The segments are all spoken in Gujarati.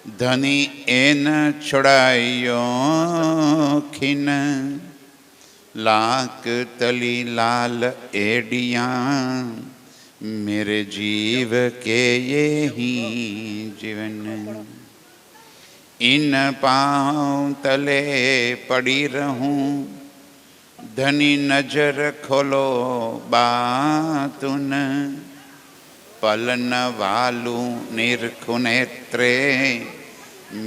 धनी एन छुड़ायो खिन लाक तली लाल एडिया मेरे जीव के ये ही जीवन इन पाँव तले पड़ी रहूं धनी नजर खोलो बातुन पलन वालू निरखु नेत्रे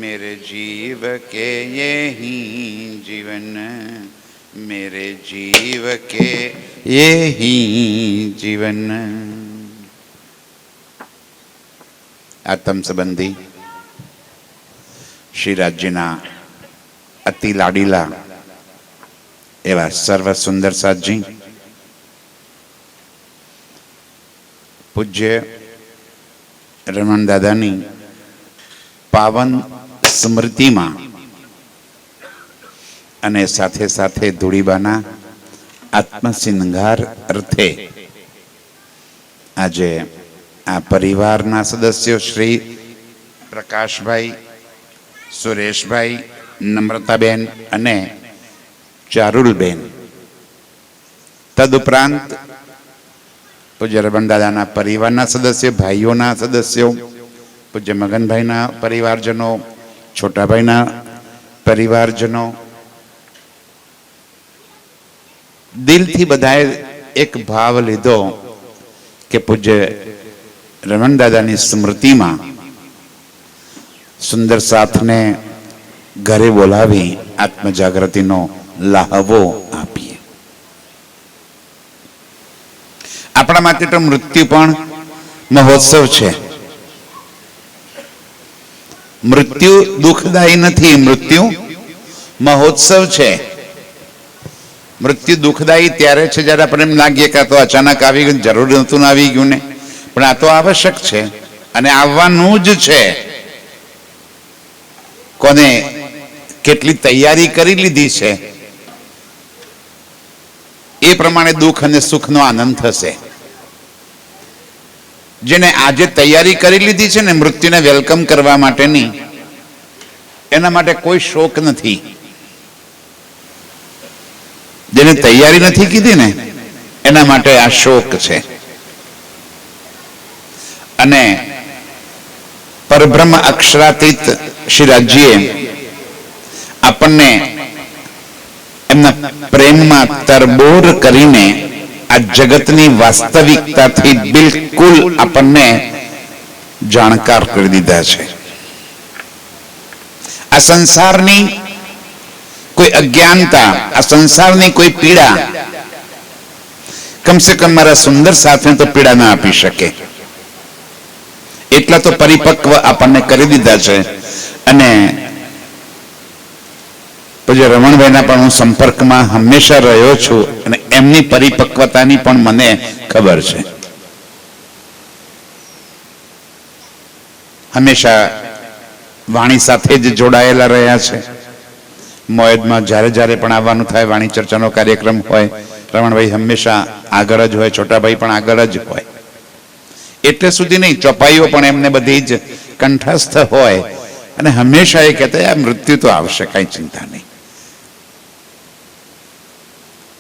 मेरे जीव के ये ही जीवन मेरे जीव के ये ही जीवन। आत्म संबंधी श्री राज्यना अति लाडीला एवं सर्व सुंदर साथजी पूज्य रमण दादानी पावन स्मृति में अने साथे साथे धूळीबाना आत्मसिंगार अर्थे आज आ परिवारना सदस्यों श्री प्रकाश भाई, सुरेश भाई, नम्रताबेन अने चारुलबेन तदुपरांत पूज्य रमण दादाना परिवारना सदस्यों, भाईओना सदस्यों, पूज्य मगन भाईना परिवारजनों, छोटा भाईना परिवारजनों, दिल थी बधाए एक भाव लीधो कि पूज्य रमण दादानी स्मृति में सुंदर साथ ने घरे बोलावी आत्मजागृति नो लाहवो आपीए। अपना माटे तो मृत्यु पण महोत्सव छे। मृत्यु दुखदायी नहीं, मृत्यु महोत्सव छे। मृत्यु दुखदायी त्यारे छे ज्यारे आपणे एम लागे के तो अचानक आवी गयुं, जरूर नहोतुं आवी गयुं ने, पण आ तो आवश्यक छे अने आववानुं ज छे। कोने केटली तैयारी करी लीधी छे ए प्रमाणे दुख अने सुखनो आनंद थशे। जेने आजे तैयारी करी लीधी छे ने मृत्युने वेलकम करवा माटेनी, एना माटे कोई शोक नथी। जेने तैयारी नहीं कीधी ने एना माटे आ शोक छे। अने परब्रह्म अक्षरातीत श्री राज्ये आपने एमना प्रेम में तरबोर करीने आ जगतनी वास्तविकता थी बिल्कुल आपने जाणकार कर दीधा छे। आ संसारनी कोई अज्ञानता, आ संसारनी कोई पीड़ा कम से कम मारा सुंदर साथने तो पीड़ा ना आपी शके एटला तो परिपक्व आपने करी दीधा छे। अने पूज्य रमणभाईना पण हूँ संपर्क में हमेशा रह्यो छुं अने एमनी परिपक्वतानी पण मने खबर छे। हमेशा वाणी साथे ज जोड़ायेला रह्या छे। मोयद में जारे जारे पण आववानुं थाय, वाणी चर्चानो कार्यक्रम होय, रमणभाई हमेशा आगळ ज होय, छोटाभाई पण आगळ ज होय। एटले सुधी नहीं, चौपाईओ पण एमने बधी ज कंठस्थ होय अने हमेशा ए कहेता आ मृत्यु तो आवशे, काई चिंता नहीं।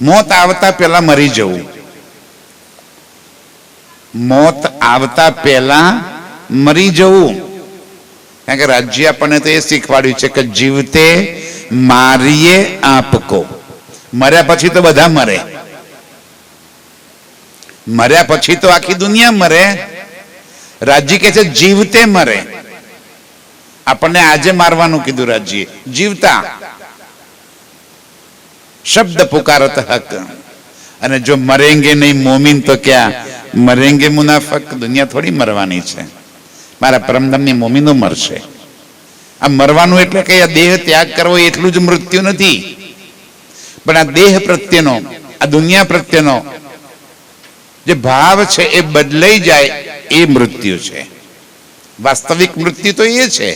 मौत आवता पहेला मरी जवुं, मौत आवता पहेला मरी जवुं। कारण के राज्य आपने तो ये शीखवाड्युं छे के जीवते मारिए आपको, मर्या पछी तो बधा मरे, मर्या पछी तो आखी दुनिया मरे। राज्य कहे छे जीवते मरे। आपने आजे मारवानुं कीधुं राज्य, जीवता शब्द पुकारत हक। अने जो मरेंगे नहीं मोमिन तो क्या मरेंगे मुनाफक। दुनिया थोड़ी मरवानी छे, मारा परमधामनी मोमिनो मरशे। आ मरवानुं एटले के आ देह त्याग करवो एटलुं ज मृत्यु नथी, पण आ देह प्रत्येनो, आ दुनिया प्रत्येनो जे भाव छे ए बदलाई जाए ए मृत्यु छे। वास्तविक मृत्यु तो ये छे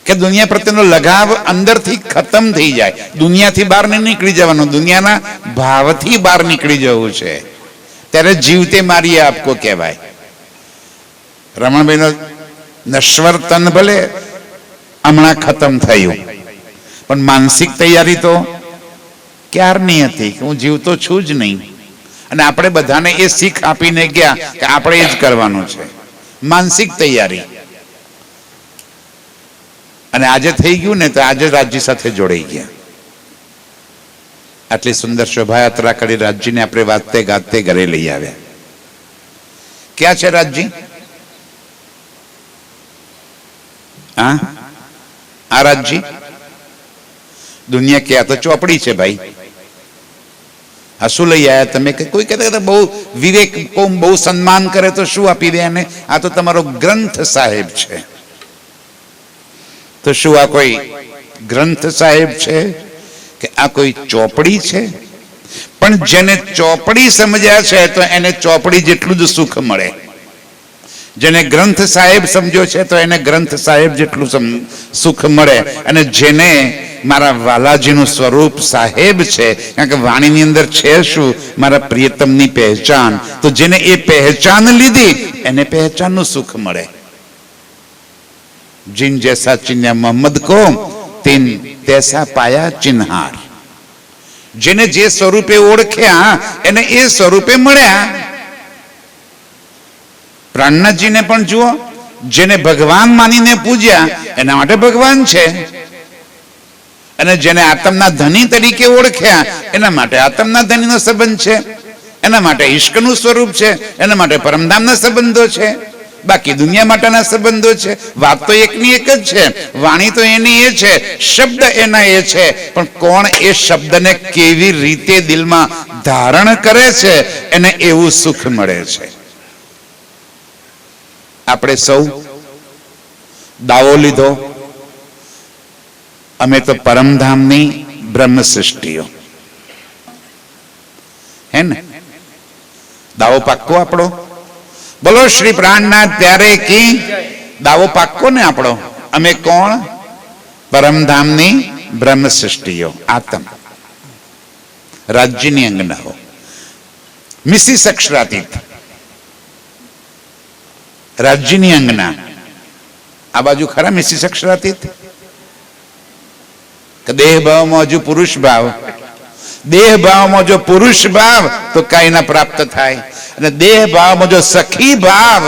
कि दुनिया प्रत्येनो लगाव अंदरथी खत्म थई जाए। दुनियाथी बहार नहीं निकली जवानुं, दुनियाना भावथी बहार निकली जवुं छे, त्यारे जीवते मारिए आपको कहेवाय। रमणभाईनो નશ્વર તન ભલે હમણાં ખતમ થયું, પણ માનસિક તૈયારી તો ક્યારની હતી કે હું જીવતો છું જ નહીં. અને આપણે બધાને એ શીખ આપીને ગયા કે આપણે એ જ કરવાનું છે, માનસિક તૈયારી. અને આજે થઈ ગયું ને તો આજે રાજ્ય સાથે જોડાઈ ગયા. આટલી સુંદર શોભાયાત્રા કરી રાજ્યને આપણે વાતે ગાતે ઘરે લઈ આવ્યા. ક્યાં છે રાજ્ય? હા, આ રાજ્ય દુનિયા ક્યાં? તો ચોપડી છે ભાઈ. આ શું લઈ આવ્યા તમે? કોઈ કહેતા બહુ વિવેક, બહુ સન્માન કરે તો શું આપી દે એને? આ તો તમારો ગ્રંથ સાહેબ છે. તો શું આ કોઈ ગ્રંથ સાહેબ છે કે આ કોઈ ચોપડી છે? પણ જેને ચોપડી સમજ્યા છે તો એને ચોપડી જેટલું જ સુખ મળે. જેને ગ્રંથ સાહેબ સમજ્યો છે તો એને ગ્રંથ સાહેબ જેટલું સુખ મળે. અને જેને મારા વાલાજીનું સ્વરૂપ સાહેબ છે, કારણ કે વાણીની અંદર છે શું? મારા પ્રિયતમની પહેચાન. તો જેને એ પહેચાન લીધી એને પહેચાનનું સુખ મળે. जिन जैसा चिन्ह मोहम्मद को तीन तैसा पाया चिन्हार. જેને જે સ્વરૂપે ઓળખ્યા એને એ સ્વરૂપે મળ્યા. પ્રાણનાથજીને પણ જુઓ, જેને ભગવાન માનીને પૂજ્યા એના માટે ભગવાન છે, અને જેને આત્મના ધની તરીકે ઓળખ્યા એના માટે આત્મના ધનીનો સંબંધ છે, એના માટે ઈશ્કનું સ્વરૂપ છે, એના માટે પરમધામના સંબંધો છે, બાકી દુનિયા માટેના સંબંધો છે. વાત તો એકની એક જ છે, વાણી તો એની એ છે, શબ્દ એના એ છે, પણ કોણ એ શબ્દને કેવી રીતે દિલમાં ધારણ કરે છે એને એવું સુખ મળે છે. આપણે સૌ દાવો લીધો અમે તો પરમધામની બ્રહ્મ સૃષ્ટિઓ, હે ને? દાવો પાક્કો આપણો? બોલો શ્રી પ્રાણનાથ પ્યારે કી. દાવો પાક્કો ને આપણો? અમે કોણ? પરમધામની બ્રહ્મ સૃષ્ટિઓ. આત્મ રાજ્યની અંગનાઓ. મિસિસ અક્ષરાતીત રાજ્યની અંગના. આ બાજુ ખરા મિસિસ અક્ષરાતીત? દેહ ભાવમાં હજુ પુરુષ ભાવ. દેહ ભાવમાં જો પુરુષ ભાવ તો કઈ ના પ્રાપ્ત થાય, અને દેહ ભાવમાં જો સખી ભાવ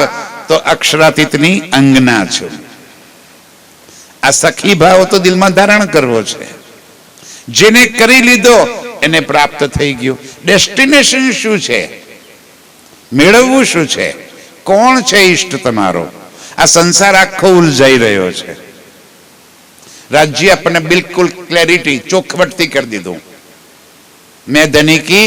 તો અક્ષરાતીતની અંગના છે. આ સખી ભાવ તો દિલમાં ધારણ કરવો છે. જેને કરી લીધો એને પ્રાપ્ત થઈ ગયું. ડેસ્ટિનેશન શું છે? મેળવવું શું છે? કોણ છે ઈષ્ટ તમારો? આ સંસાર આખો ઉલઝાઈ રહ્યો છે. રાજ્ય આપણને બિલકુલ ક્લેરિટી, ચોખવટથી કરી દીધું. मैं धनी की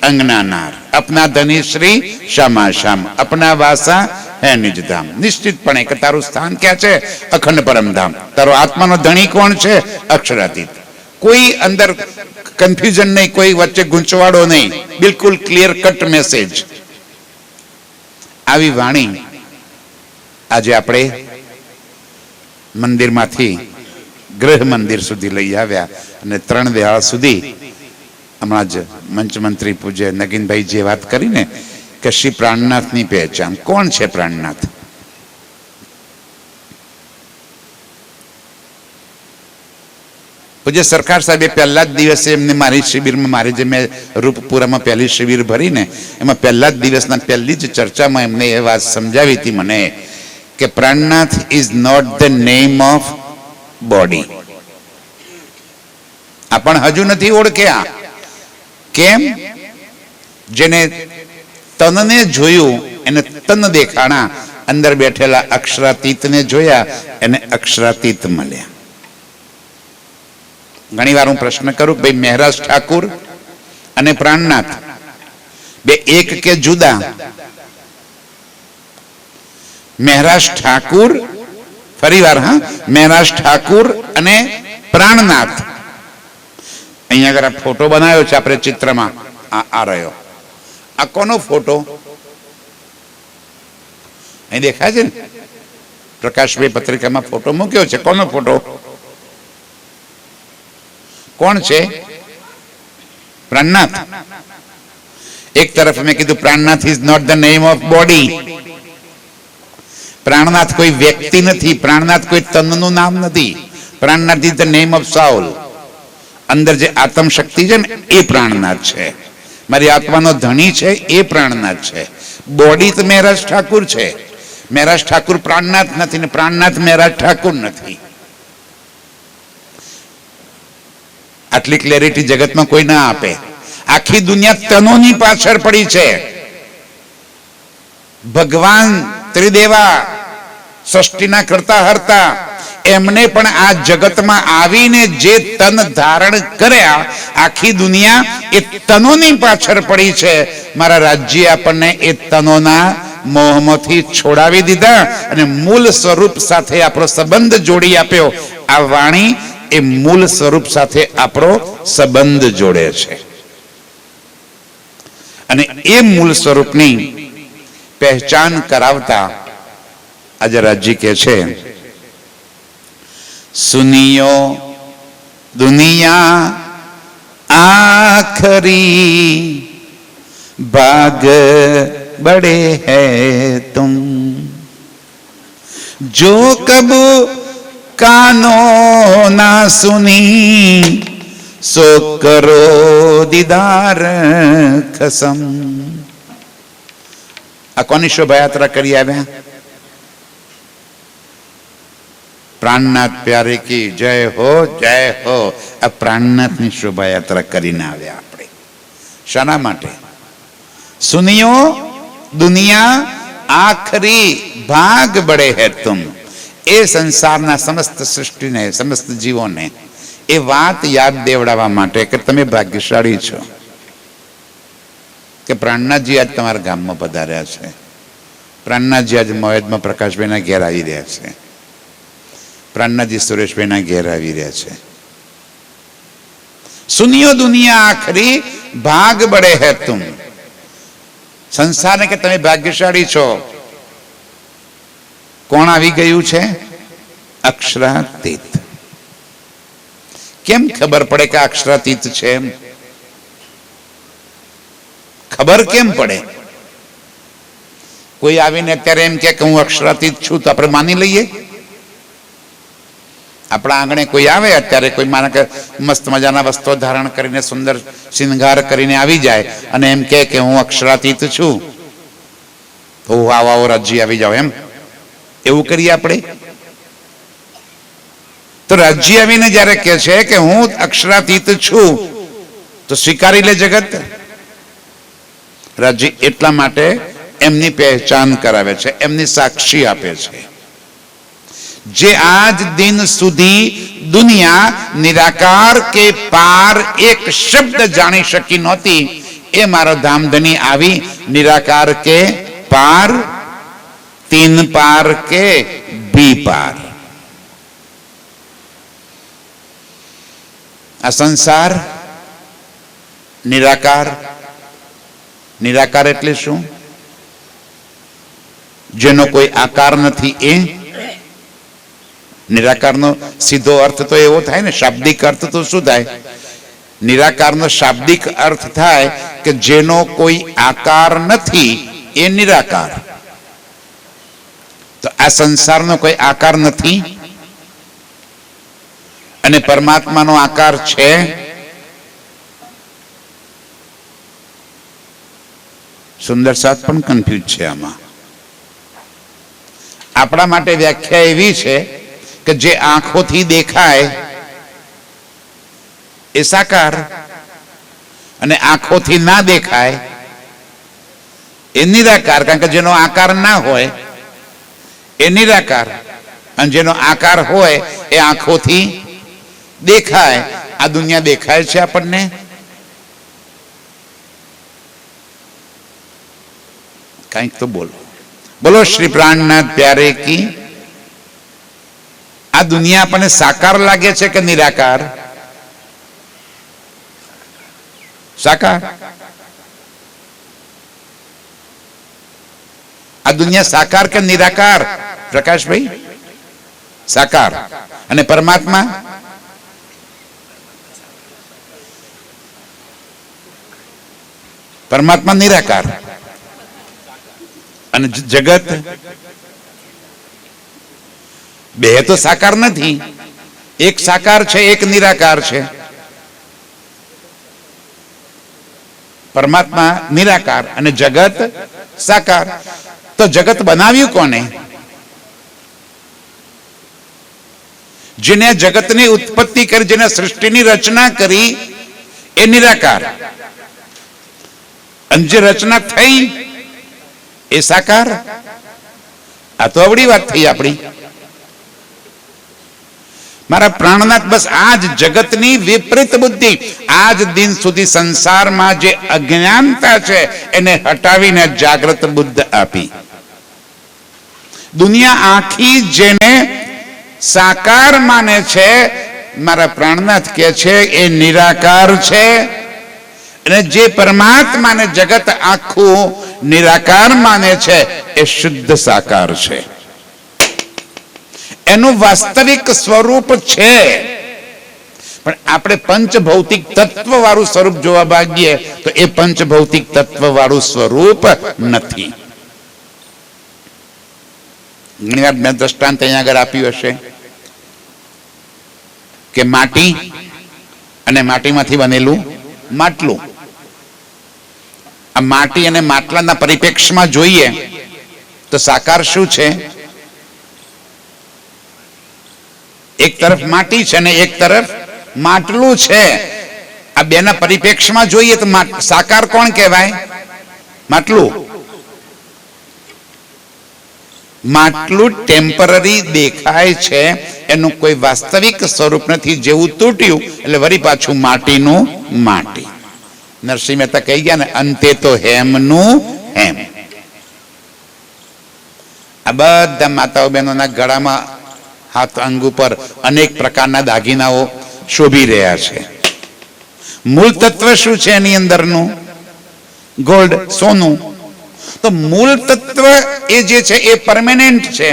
अंगना नार, अपना धनी श्री श्यामा श्याम, अपना वासा है निज धाम. निश्चितपणे કે તારું સ્થાન ક્યાં છે? અખંડ પરમધામ. તારો આત્માનો ધણી કોણ છે? અક્ષરાતીત. કોઈ અંદર કન્ફ્યુઝન નહીં, કોઈ વચ્ચે ગૂંચવાડો નહીં, બિલકુલ ક્લિયર કટ મેસેજ. આવી વાણી આજે આપણે મંદિરમાંથી ગૃહ મંદિર સુધી લઈ આવ્યા, અને 3 દહાડા સુધી હમણાં જ મંચમંત્રી પૂજ્ય નગીનભાઈ જે વાત કરીને કે શ્રી પ્રાણનાથની પહેચાન. કોણ છે પ્રાણનાથ? પૂજ્ય સરકાર સાહેબે પહેલા જ દિવસે એમને મારી શિબિરમાં, મારી જે મેં રૂપપુરામાં પહેલી શિબિર ભરીને એમાં પહેલા જ દિવસના પહેલી જ ચર્ચામાં એમને એ વાત સમજાવી હતી મને કે Prannath is not the name of body. આ પણ હજુ નથી ઓળખ્યા. કેમ? જેને તનને જોયું એને તન દેખાણા, અંદર બેઠેલા અક્ષરાતીતને જોયા એને અક્ષરાતીત મળ્યા. ઘણી વાર હું પ્રશ્ન કરું કે ભાઈ મહેરાજ ઠાકુર અને પ્રાણનાથ બે એક કે જુદા? મહેરાજ ઠાકુર, ફરી વાર, હા, મહેરાજ ઠાકુર અને પ્રાણનાથ. અહીંયા આગળ આ ફોટો બનાવ્યો છે આપણે ચિત્રમાં, આ રહ્યો. આ કોનો ફોટો? અહીં દેખાય છે ને? પ્રકાશભાઈ પત્રિકામાં ફોટો મૂક્યો છે. કોનો ફોટો? કોણ છે? પ્રાણનાથ. એક તરફ મેં કીધું Prannath is not the name of body. Prannath કોઈ વ્યક્તિ નથી, પ્રાણનાથ કોઈ તનનું નામ નથી. Prannath is the name of soul. અંદર જે આત્મ શક્તિ છે ને એ પ્રાણનાથ છે. મારી આત્માનો ધણી છે એ પ્રાણનાથ છે. બોડી તો મહેરાજ ઠાકુર છે. મહેરાજ ઠાકુર પ્રાણનાથ નથી ને પ્રાણનાથ મહેરાજ ઠાકુર નથી. આટલી ક્લેરિટી જગતમાં કોઈ ના આપે. આખી દુનિયા તનોની પાછળ પડી છે. ભગવાન ત્રિદેવા સૃષ્ટિના કરતા હરતા એમને પણ આ જગતમાં આવીને જે તન ધારણ કર્યા, આખી દુનિયા એ તનોની પાછળ પડી છે. મારા રાજ્ય આપણને એ તનોના મોહમાંથી છોડાવી દીધા અને મૂળ સ્વરૂપ સાથે આપણો સંબંધ જોડી આપ્યો. આ વાણી એ મૂળ સ્વરૂપ સાથે આપણો સંબંધ જોડે છે અને એ મૂળ સ્વરૂપની પહેચાન કરાવતા આજે રાજજી કે છે, સુનિયો દુનિયા આખરી ભાગ बड़े हैं तुम जो कब कानों ना सुनी सो करो दीदार खसम. આ કોની શોભાયાત્રા કરી આવ્યા? પ્રાણનાથ પ્યારે કી જય હો, જય હો. આ પ્રાણનાથની શોભાયાત્રા કરીને આવ્યા આપણે. શાના માટે? સુનિયો દુનિયા આખરી ભાગ બડે હે તુમ. એ સંસારના સમસ્ત સૃષ્ટિને, સમસ્ત જીવોને એ વાત યાદ દેવડાવવા માટે કે તમે ભાગ્યશાળી છો કે પ્રાણનાથજી આજ તમારા ગામમાં પધાર્યા છે. પ્રાણનાથજી આજ મોયદમાં પ્રકાશભાઈના ઘેર આવી રહ્યા છે. પ્રાણનાથજી સુરેશભાઈના ઘેર આવી રહ્યા છે. સુનિયો દુનિયા આખરી ભાગ બડે હે તુમ. સંસારને કે તમે ભાગ્યશાળી છો. કોણ આવી ગયું છે? અક્ષરાતીત. કેમ ખબર પડે કે અક્ષરાતીત છે? ખબર કેમ પડે? કોઈ આવીને અત્યારે એમ કે હું અક્ષરાતીત છું તો આપણે માની લઈએ? આપણા આંગણે કોઈ આવે અત્યારે, કોઈ માને કે મસ્ત મજાના વસ્ત્રો ધારણ કરીને સુંદર શિંગાર કરીને આવી જાય અને એમ કે હું અક્ષરાતીત છું, તો આવો આવો રાજ્ય આવી જાઓ, એમ એવું કરીએ આપણે? તો રાજ્ય આવીને જયારે કે છે કે હું અક્ષરાતીત છું તો સ્વીકારી લે જગત. રાજ્ય એટલા માટે એમની પહેચાન કરાવે છે, એમની સાક્ષી આપે છે. જે આજ દિન સુધી દુનિયા નિરાકાર કે પાર એક શબ્દ જાણી શકી નહોતી, એ મારો ધામધની આવી નિરાકાર કે પાર, તીન પાર કે બી પાર. આ સંસાર નિરાકાર. નિરાકાર એટલે શું? જેનો કોઈ આકાર નથી એ નિરાકારનો સીધો અર્થ તો એવો થાય ને, શાબ્દિક અર્થ તો શું થાય? નિરાકારનો શાબ્દિક અર્થ થાય કે જેનો કોઈ આકાર નથી એ નિરાકાર. તો આ સંસારનો કોઈ આકાર નથી અને પરમાત્માનો આકાર છે. સુંદર સાથ પણ કન્ફ્યુઝ છે આમાં. આપણા માટે વ્યાખ્યા એવી છે કે જે આંખોથી દેખાય એ સાકાર અને આંખોથી ના દેખાય એ નિરાકાર. કારણ કે જેનો આકાર ના હોય એ નિરાકાર અને જેનો આકાર હોય એ આંખોથી દેખાય. આ દુનિયા દેખાય છે આપણને? કંઈક તો બોલો. બોલો શ્રી પ્રાણનાથ પ્યારે કી. આ દુનિયા આપણને સાકાર લાગે છે કે નિરાકાર? સાકાર. આ દુનિયા સાકાર કે નિરાકાર પ્રકાશભાઈ? સાકાર. અને પરમાત્મા? પરમાત્મા નિરાકાર. અને જગત બે તો સાકાર નથી, એક સાકાર છે, એક નિરાકાર છે. પરમાત્મા નિરાકાર અને જગત સાકાર. તો જગત બનાવ્યું કોને? જેને જગતની ઉત્પત્તિ કરી, જેને સૃષ્ટિની રચના કરી એ નિરાકાર, અને જે રચના થઈ એ સાકાર. આ તો અવળી વાત થઈ આપણી. મારા પ્રાણનાથ, બસ આ જ જગતની વિપરીત બુદ્ધિ આજ દિન સુધી સંસારમાં જે અજ્ઞાનતા છે એને હટાવીને જાગ્રત બુદ્ધ આપી. દુનિયા આખી જેને સાકાર માને છે, મારા પ્રાણનાથ કહે છે એ નિરાકાર છે. અને જે પરમાત્માને જગત આખું નિરાકાર માને છે એ શુદ્ધ સાકાર છે. એનું વાસ્તવિક સ્વરૂપ છે. પણ આપણે પંચભૌતિક તત્વ વાળું સ્વરૂપ જોવા ભાગીએ તો એ પંચભૌતિક તત્વ વાળું સ્વરૂપ નથી. ઘણી વાર મેં દ્રષ્ટાંત અહીંયા આગળ આપ્યું હશે કે માટી અને માટીમાંથી બનેલું માટલું. આ માટી અને માટલાના પરિપ્રેક્ષ્યમાં જોઈએ તો સાકાર શું છે? એક તરફ માટી છે ને એક તરફ માટલું છે. આ બેના પરિપ્રેક્ષ્યમાં જોઈએ તો સાકાર કોણ કહેવાય? માટલું. માટલું ટેમ્પરરી દેખાય છે, એનું કોઈ વાસ્તવિક સ્વરૂપ નથી. જેવું તૂટ્યું એટલે વળી પાછું માટીનું માટી. નરસિંહ મહેતા કહી ગયા ને, અંતે તો હેમનું હેમ. આ બધા માતાઓ બહેનોના ગળામાં, હાથ અંગ ઉપર અનેક પ્રકારના દાગીનાઓ શોભી રહ્યા છે. મૂળ તત્વ શું છે એની અંદરનું? ગોલ્ડ, સોનું. તો મૂળ તત્વ એ જે છે એ પરમેનન્ટ છે.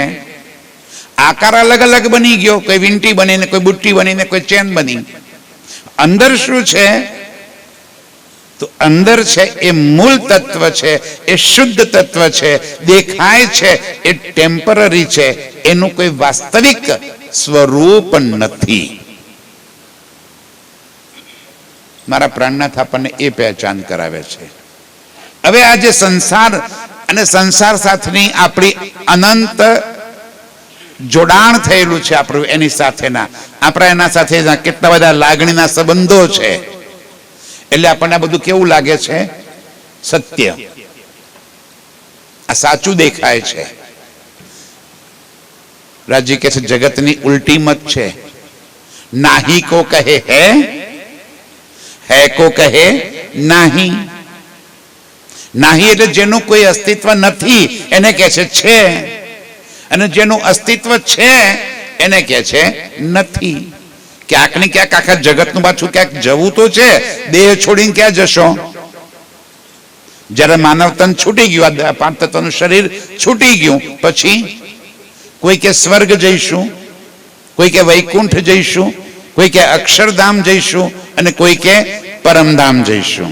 આકાર અલગ અલગ બની ગયો, કોઈ વીંટી બનીને, કોઈ બુટ્ટી બનીને, કોઈ ચેન બની. અંદર શું છે? તો અંદર છે એ મૂળ તત્વ છે, એ શુદ્ધ તત્વ છે. દેખાય છે એ ટેમ્પરરી છે, એનું કોઈ વાસ્તવિક સ્વરૂપ નથી. મારા પ્રાણનાથ આપણને એ પહેચાન કરાવે છે. હવે આ જે સંસાર અને સંસાર સાથેની આપણી અનંત જોડાણ થયેલું છે આપણું એની સાથેના, આપણા એના સાથે કેટલા બધા લાગણીના સંબંધો છે. એટલે આપણને આ બધું કેવું લાગે છે? સત્ય. આ સાચું દેખાય છે. રાજી કહે છે જગતની ઉલટી મત છે. નાહી કો કહે હે કો કહે નાહી. નાહી એટલે જેનું કોઈ અસ્તિત્વ નથી એને કહે છે, અને જેનું અસ્તિત્વ છે એને કહે છે નથી. ક્યાંક ને ક્યાંક આખા જગતનું પાછું ક્યાંક જવું તો છે. દેહ છોડીને ક્યાં જશો? જ્યારે માનવ તન છૂટી ગયું, આ પાંચ તત્વનું શરીર છૂટી ગયું પછી કોઈ કે સ્વર્ગ જઈશું, કોઈ કે વૈકુંઠ જઈશું, કોઈ કે અક્ષરધામ જઈશું, અને કોઈ કે પરમધામ જઈશું.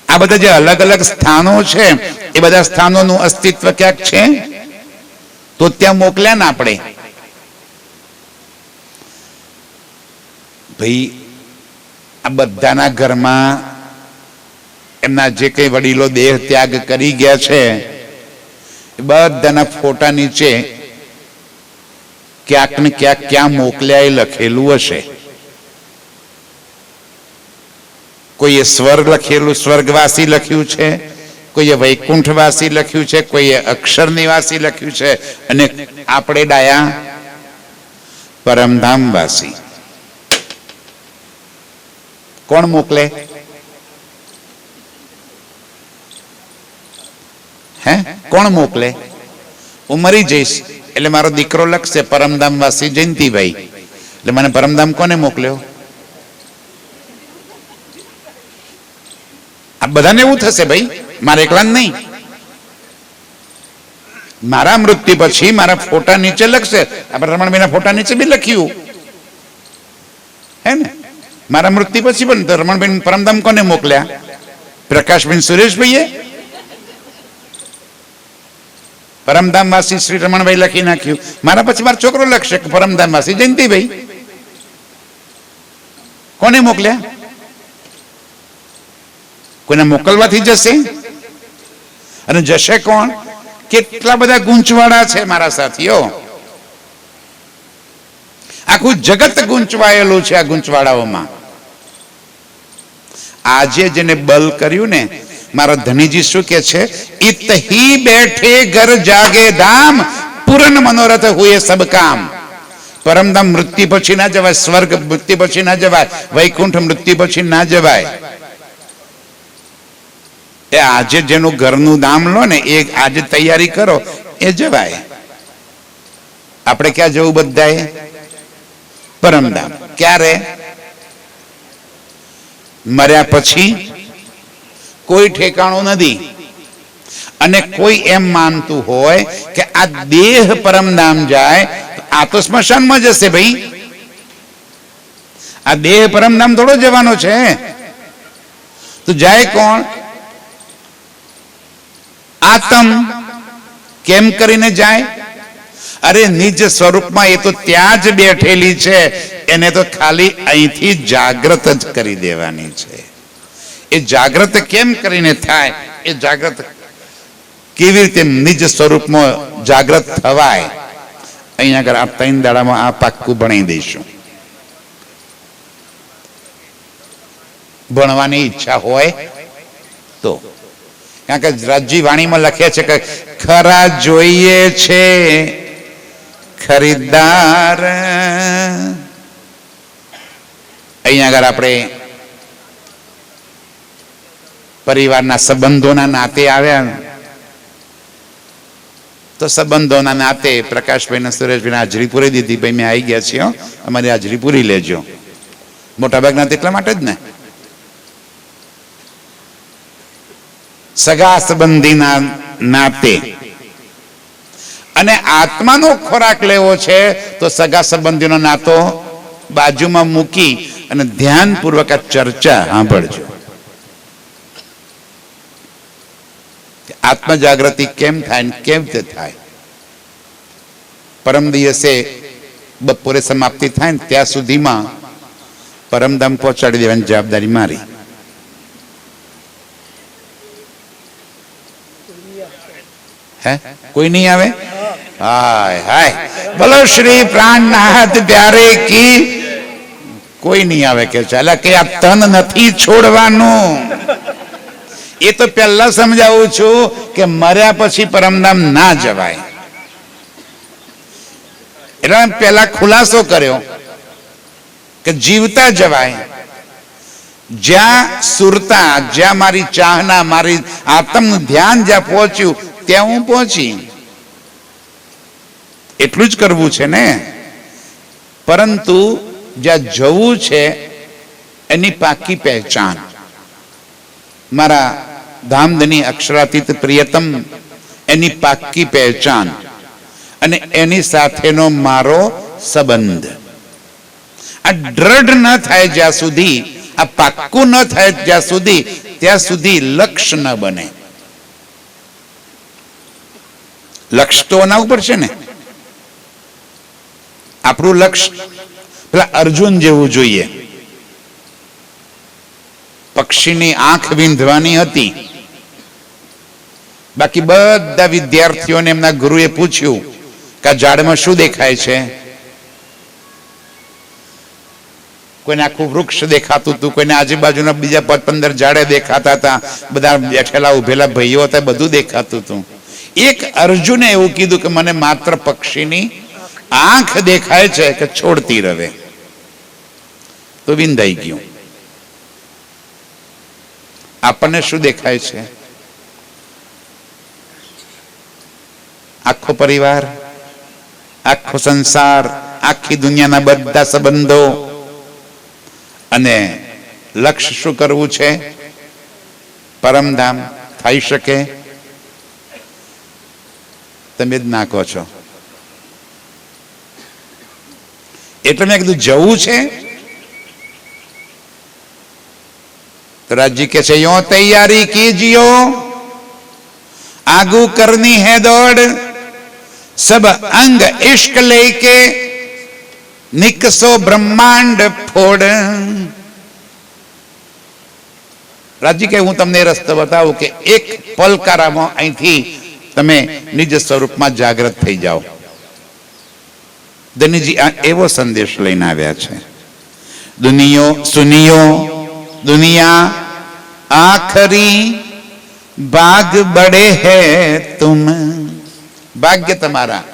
આ બધા જે અલગ અલગ સ્થાનો છે એ બધા સ્થાનોનું અસ્તિત્વ ક્યાંક છે તો ત્યાં મોકલ્યા ને આપણે. ભાઈ આ બધાના ઘરમાં એમના જે કઈ વડીલો દેહ ત્યાગ કરી ગયા છે એ બધાના ફોટા નીચે ક્યાંક ને ક્યાંક ક્યાં મોકલ્યા એ લખેલું હશે. કોઈએ સ્વર્ગ લખેલું, સ્વર્ગવાસી લખ્યું છે, કોઈએ વૈકુંઠવાસી લખ્યું છે, કોઈએ અક્ષર નિવાસી લખ્યું છે, અને આપણે ડાયા પરમધામવાસી. કોણ મોકલે? હે કોણ મોકલે? હું મરી જઈશ એટલે મારો દીકરો લખશે પરમધામવાસી જયંતિભાઈ, એટલે મને પરમધામ કોને મોકલ્યો? આ બધાને એવું થશે ભાઈ, મારે એકલા નહીં. મારા મૃત્યુ પછી મારા ફોટા નીચે લખશે. આપણે રમણભાઈના ફોટા નીચે બી લખ્યું હે ને. મારા મૃત્યુ પછી પણ રમણભાઈ પરમધામ કોને મોકલ્યા? પ્રકાશભાઈ સુરેશભાઈએ. પરમધામવાસી શ્રી રમણભાઈ લખી નાખ્યું, મારા પછી મારો છોકરો લખશે કે પરમધામવાસી જયંતિભાઈ. કોને મોકલ્યા? કોઈને મોકલવાથી જશે? અને જશે કોણ? કેટલા બધા ગૂંચવાડા છે મારા સાથીઓ, આખું જગત ગૂંચવાયેલું છે આ ગૂંચવાડાઓમાં. આજે જેને બલ કર્યું ને, મારા ધનીજી શું કે છે? इत ही बैठे घर जागे धाम, पूर्ण मनोरथ हुए सब काम. પરમધામ મૃત્યુ પછી ના જવાય, સ્વર્ગ મૃત્યુ પછી ના જવાય, વૈકુંઠ મૃત્યુ પછી ના જવાય. એ આજે જેનું ઘરનું નામ લો ને, એ આજે તૈયારી કરો, એ જવાય. આપણે ક્યાં જવું બધાએ? પરમધામ. ક્યારે? મર્યા પછી કોઈ ઠેકાણું નથી. અને કોઈ એમ માનતું હોય કે આ દેહ પરમધામ જાય, આ તો સ્મશાનમાં જશે ભાઈ. આ દેહ પરમધામ થોડો જવાનો છે. તો જાય કોણ? આત્મ. કેમ કરીને જાય? અરે નિજ સ્વરૂપમાં એ તો ત્યાં જ બેઠેલી છે, એને તો ખાલી અહીંથી જાગૃત જ કરી દેવાની છે. એ જાગૃત કેમ કરીને થાય? એ જાગૃત કેવી રીતે નિજ સ્વરૂપમાં જાગૃત થવાય? અહીંયા આગળ આ 3 દાડામાં આ પાક્કું ભણી દઈશું. ભણવાની ઈચ્છા હોય તો, કારણ કે રાજજી વાણીમાં લખે છે કે ખરા જોઈએ છે ખરીદદાર. અહીંયા આગળ આપણે પરિવારના સંબંધોના નાતે આવ્યા, તો સંબંધોના નાતે પ્રકાશભાઈ ને સુરેશભાઈ હાજરી પૂરી દીધી. ભાઈ મેં આવી ગયા છીએ, અમારી હાજરી પૂરી લેજો. મોટાભાગના એટલા માટે જ ને, સગા સંબંધીના નાતે. અને આત્માનો ખોરાક લેવો છે તો સગા સંબંધીનો નાતો બાજુમાં મૂકી અને ધ્યાનપૂર્વક આ ચર્ચા સાંભળજો. આત્મ જાગૃતિ કેમ થાય ને કેમ તે થાય? પરમ દિવસે બપોરે સમાપ્તિ થાય ને ત્યાં સુધીમાં પરમધામ પહોંચાડી દેવાની જવાબદારી મારી. હે કોઈ નહીં આવે? હાય હાય, બોલો શ્રી પ્રાણનાથ પ્યારે કી. કોઈ નહીં આવે કે ચાલે કે આ તન નથી છોડવાનું. એ તો પહેલા સમજાવું છું કે મર્યા પછી પરમધામ ના જવાય. એટલે પહેલા ખુલાસો કર્યો કે જીવતા જવાય. જ્યાં સુરતા, જ્યાં મારી ચાહના, મારી આત્મનું ધ્યાન જ્યાં પહોંચ્યું ત્યાં હું પહોંચી. એટલું જ કરવું છે ને. પરંતુ જ્યાં જવું છે એની પાકી પહેચાન. મારા ધામધની અક્ષરાતીત પ્રિયતમ, એની પાકી પહેચાન અને એની સાથેનો મારો સંબંધ. આ દ્રઢ ન થાય જ્યાં સુધી, આ પાક્કું ન થાય જ્યાં સુધી, ત્યાં સુધી લક્ષ્ય ન બને. લક્ષ્ય તો એના ઉપર છે ને. આપણું લક્ષ્ય પેલા અર્જુન જેવું જોઈએ. પક્ષીની આંખ વીંધવાની હતી. બાકી બધા વિદ્યાર્થીઓને એમના ગુરુએ પૂછ્યું કે આ ઝાડમાં શું દેખાય છે? કોઈને આખું વૃક્ષ દેખાતું હતું, કોઈને આજુબાજુના બીજા 15 ઝાડે દેખાતા હતા, બધા બેઠેલા ઉભેલા ભાઈઓ હતા, બધું દેખાતું હતું. એક અર્જુને એવું કીધું કે મને માત્ર પક્ષીની આંખ દેખાય છે, કે છોડતી રહે. તો વિંધાઈ ગયું. આપણને શું દેખાય છે? આખો પરિવાર, આખો સંસાર, આખી દુનિયાના બધા સંબંધો. અને લક્ષ્ય શું કરવું છે? પરમધામ. થઈ શકે? તમે જ નાખો છો. એટલે મેં કીધું જવું છે. तो राजी के यो तैयारी कीजियो, आगू करनी है दौड़, સબ અંગ ઇશ્ક લેકે નિકસો બ્રહ્માંડ ફોડ. રાજજી કે હું તમને રસ્તો બતાવું કે એક પલકારામાં અહીંથી તમે નિજ સ્વરૂપમાં જાગૃત થઈ જાઓ. ધનીજી આ એવો સંદેશ લઈને આવ્યા છે. દુનિયા આખરી ભાગ બડે હે તુમ. ભાગ્ય તમારા.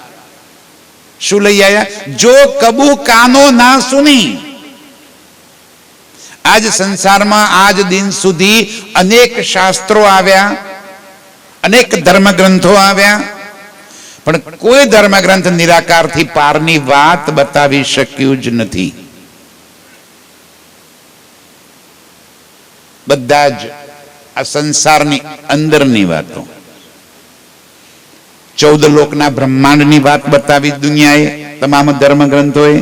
શું લઈ આયા? જો કબુ કાનો ના સુની. આજ સંસારમાં આજ દિન સુધી અનેક શાસ્ત્રો આવ્યા, અનેક ધર્મગ્રંથો આવ્યા, પણ કોઈ ધર્મગ્રંથ નિરાકારથી પારની વાત બતાવી શક્યું જ નથી. બધા જ આ સંસારની અંદરની વાતો, 14 લોકના બ્રહ્માંડની વાત બતાવી દુનિયાએ, તમામ ધર્મગ્રંથોએ.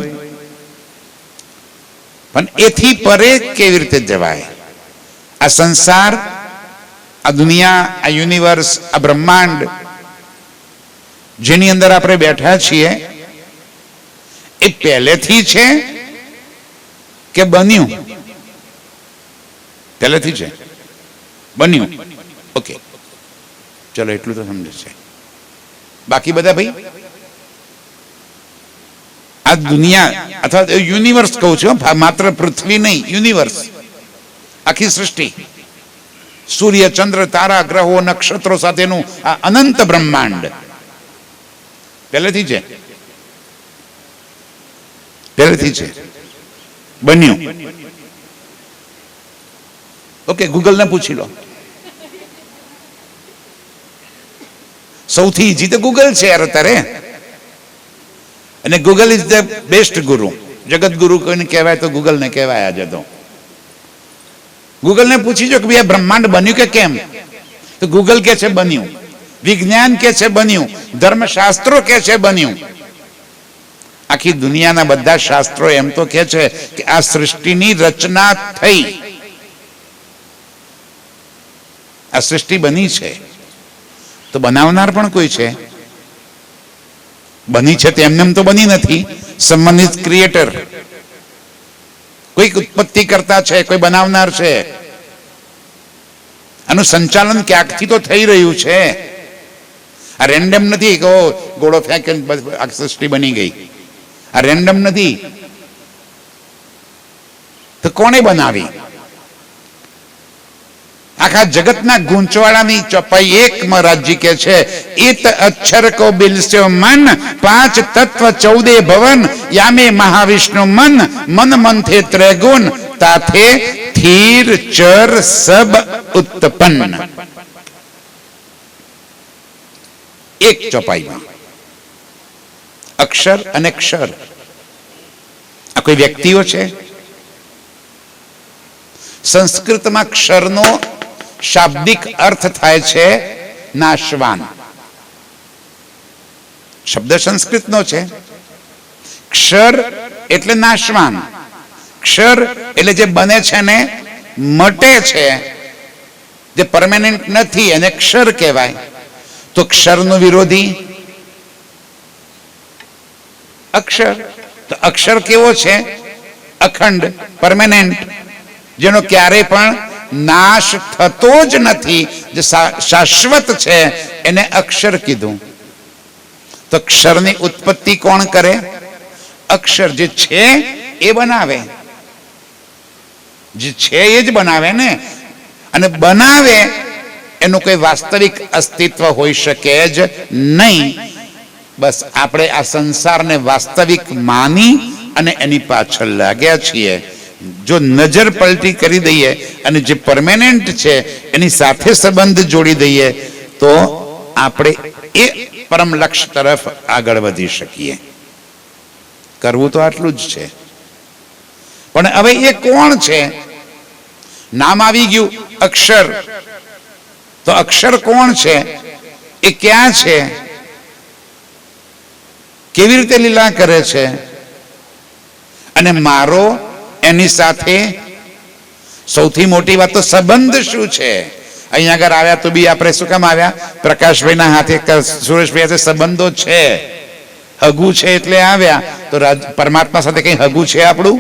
પણ એથી પરે કેવી રીતે જવાય? આ સંસાર, આ દુનિયા, આ યુનિવર્સ, આ બ્રહ્માંડ જેની અંદર આપણે બેઠા છીએ એ પહેલેથી છે કે બન્યું? પહેલેથી છે, બન્યું. ઓકે, ચલો એટલું તો સમજે છે. બાકી બધા ભાઈ આ દુનિયા અથવા યુનિવર્સ કહું છું, માત્ર પૃથ્વી નહીં, યુનિવર્સ, આખી સૃષ્ટિ, સૂર્ય, ચંદ્ર, તારા, ગ્રહો, નક્ષત્રો સાથેનું આ અનંત બ્રહ્માંડ પહેલેથી છે, પહેલેથી છે, બન્યું. ઓકે, ગૂગલને પૂછી લો. સૌથી ઈઝી તો ગૂગલ છે યાર અત્યારે. અને ગૂગલ ઇઝ ધ બેસ્ટ ગુરુ. જગત ગુરુ કોઈને કહેવાય તો ગૂગલને કહેવાય. આજે તો ગૂગલને પૂછી જો કે ભાઈ આ બ્રહ્માંડ બન્યું કે કેમ, તો ગૂગલ કે છે બન્યું. વિજ્ઞાન કે છે બન્યું. ધર્મશાસ્ત્રો કે છે બન્યું. આખી દુનિયાના બધા શાસ્ત્રો એમ તો કે છે કે આ સૃષ્ટિની રચના થઈ, આ સૃષ્ટિ બની છે. તો બનાવનાર પણ કોઈ છે? બની છે તો એમને તો બની નથી. Someone is creator. કોઈ ઉત્પત્તિ કરતા છે, કોઈ બનાવનાર છે. આનું સંચાલન ક્યાંકથી તો થઈ રહ્યું છે. આ રેન્ડમ નથી કે ગોળો ફેંકે આ સૃષ્ટિ બની ગઈ. આ રેન્ડમ નથી. તો કોણે બનાવી? આખા જગતના ગૂંચવાડાની ચોપાઈ એક મહારાજજી કે છે, ઇત અક્ષર કો બિલસ્યો મન, 5 તત્વ 14 ભવન, યામે મહાવિષ્ણુ મન, મન મંથે ત્રૈગુણ, તાથે સ્થિર ચર સબ ઉત્પન્ન. એક ચોપાઈમાં અક્ષર અને ક્ષર. આ કોઈ વ્યક્તિઓ છે? સંસ્કૃતમાં ક્ષરનો શાબ્દિક અર્થ થાય છે નાશવાન. શબ્દ સંસ્કૃતનો છે. ક્ષર એટલે નાશવાન. ક્ષર એટલે જે બને છે ને મટે છે, જે પરમેનન્ટ નથી, એને ક્ષર કહેવાય. તો ક્ષરનો વિરોધી અક્ષર. તો અક્ષર કેવો છે? અખંડ, પરમેનન્ટ, જેનો ક્યારે પણ નાશ થતો જ નથી, જે શાશ્વત છે, એને અક્ષર કીધું. તો ક્ષરની ઉત્પત્તિ કોણ કરે? અક્ષર. જે છે એ બનાવે, જે છે એ જ બનાવે ને. અને બનાવે એનું કોઈ વાસ્તવિક અસ્તિત્વ હોઈ શકે જ નહીં. બસ આપણે આ સંસારને વાસ્તવિક માની અને એની પાછળ લાગ્યા છીએ. જો નજર પલટી કરી દઈએ અને જે પરમેનન્ટ છે એની સાથે સંબંધ જોડી દઈએ તો આપણે એ પરમ લક્ષ્ય તરફ આગળ વધી શકીએ. કરવું તો આટલું જ છે. પણ હવે એ કોણ છે? નામ આવી ગયું અક્ષર. તો અક્ષર કોણ છે? એ ક્યાં છે? કેવી રીતે લીલા કરે છે? અને મારો એની સાથે સૌથી મોટી વાત તો સંબંધ શું છે? અહીંયા આગળ આવ્યા તો બી આપણે શું કામ આવ્યા? પ્રકાશભાઈના હાથે સુરેશભાઈ હાથે સંબંધો છે, હગું છે એટલે આવ્યા. તો પરમાત્મા સાથે કઈ હગું છે આપણું?